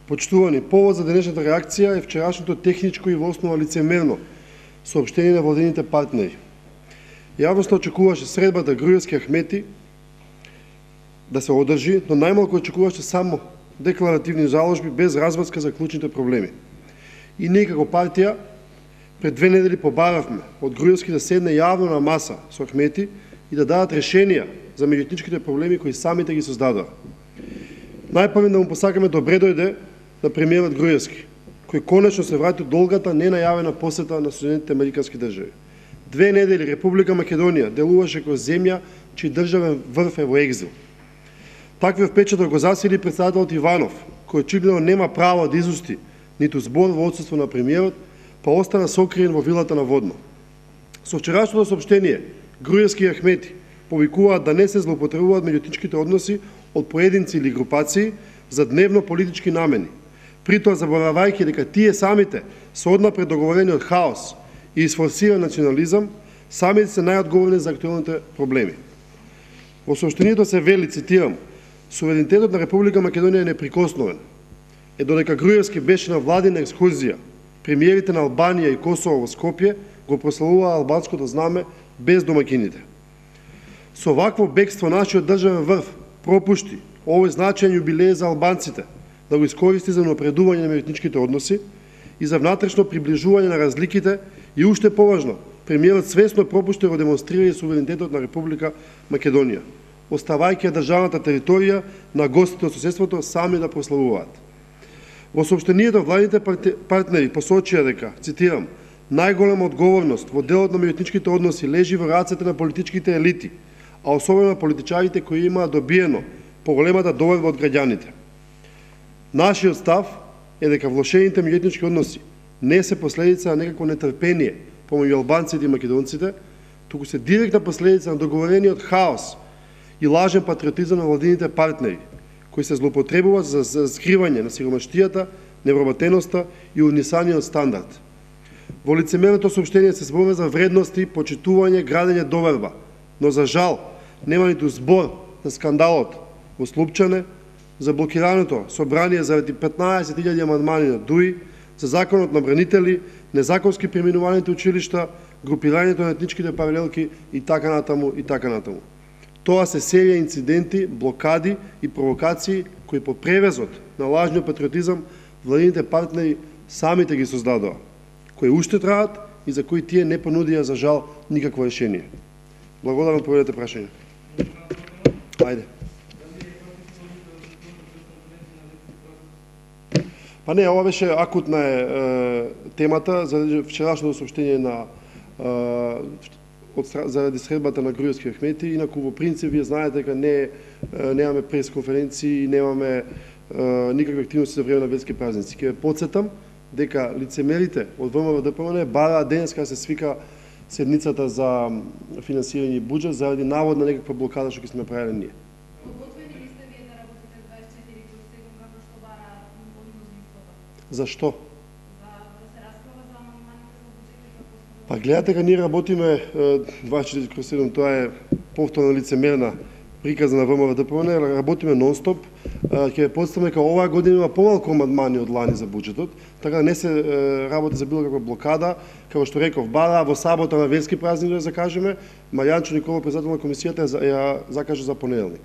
Почитувани, повод за денешната реакција е вчерашното техничко и во основа лицемерно соопштение на владините партнери. Јавноста очекуваше средбата груевски Ахмети да се одржи, но најмалку очекуваше само декларативни заложби без разврска за клучните проблеми. И ние како партија пред 2 недели побаравме од груевски да седне јавно на маса со Ахмети и да дадат решенија за меѓуетничките проблеми кои самите ги создадоа. Најпрво да му посакаме добре дојде на премиерот Груевски, кој конечно се врати од долгата ненајавена посета на Соединетите американски држави. 2 недели Република Македонија делуваше како земја чиј државен врв е во екзил. Таквиот впечаток го засили председателот Иванов, кој очигледно нема право да изусти ниту збор во отсуство на премиерот, па остана сокриен во вилата на Водно. Со вчерашното соопштение, Груевски и Ахмети повикуваат да не се злоупотребуваат меѓуетничките односи од поединци или групации за дневно политички намени, притоа заборавајќи дека тие самите се однапред договорени од хаос и изфорсиран национализам, самите се најодговорни за актуелните проблеми. Во сообштението се вели, цитирам: "Суверенитетот на Република Македонија е неприкосновен. Е додека Груевски беше на владина екскурзија, премиерите на Албанија и Косово во Скопје го прославуваа албанското знаме без домакините. Со вакво бегство нашиот државен врв пропушти овој значаен јубилеј за албанците, да го искористи за напредување на меѓуетничките односи и за внатрешно приближување на разликите и уште поважно, премиерот свесно пропушти да го демонстрира суверенитетот на Република Македонија, оставајќи државната територија на гостите од соседството сами да прославуваат. Во соопштението владините партнери посочија дека, цитирам: "Најголема одговорност во делот на меѓуетничките односи лежи во рацете на политичките елити, а особено на политичарите кои имаат добиено поголемата доверба од граѓаните. Нашиот став е дека влошените меѓуетнички односи не се последица на некакво нетрпение помеѓу албанците и македонците, туку се директна последица на договорениот хаос и лажен патриотизам на владините партнери, кои се злоупотребуваат за скривање на сиромаштијата, невработеноста и унисаниот стандард. Во лицемерното соопштение се зборува за вредности, почитување, градење доверба, но за жал нема ниту збор за скандалот во Слупчане, за блокираното собрание заради 15.000 амандмани на ДУИ, за законот на бранители, незаконски преминуваните училишта, групирањето на етничките паралелки и така натаму и така натаму. Тоа се серија инциденти, блокади и провокации кои по превезот на лажниот патриотизам владините партнери самите ги создадоа, кои уште траат и за кои тие не понудија за жал никакво решение. Благодарам, поведете прашање. Ајде. Па не, ова беше акутна темата за вчерашното сообщение на заради средбата на Груевски Ахмети. Инаку во принцип вие знаете дека немаме пресконференции, немаме никакви активности за време на ветски празници. Ќе ве потсетам дека лицемерите од ВМРО-ДПМН бараат денеска да се свика седницата за финансирање и буџет заради наводна некаква блокада што ќе сме направиле ние. Подготвени ли сте вие да работите 24/7 како што бара мнозинството? Зашто? Да се расправа за амандманите за буџетот. Па гледате дека ние работиме 24/7, тоа е повторна лицемерна приказа на ВМРО-ДПМН, работиме нон-стоп. Ќе ве потсетиме дека оваа година има помалку амандмани од лани за буџетот, така да не се работи за било каква блокада. Како што реков, бара во сабота на верски празник да закажеме, Маријанчо Николов, председател на комисијата, ја закажа за понеделник.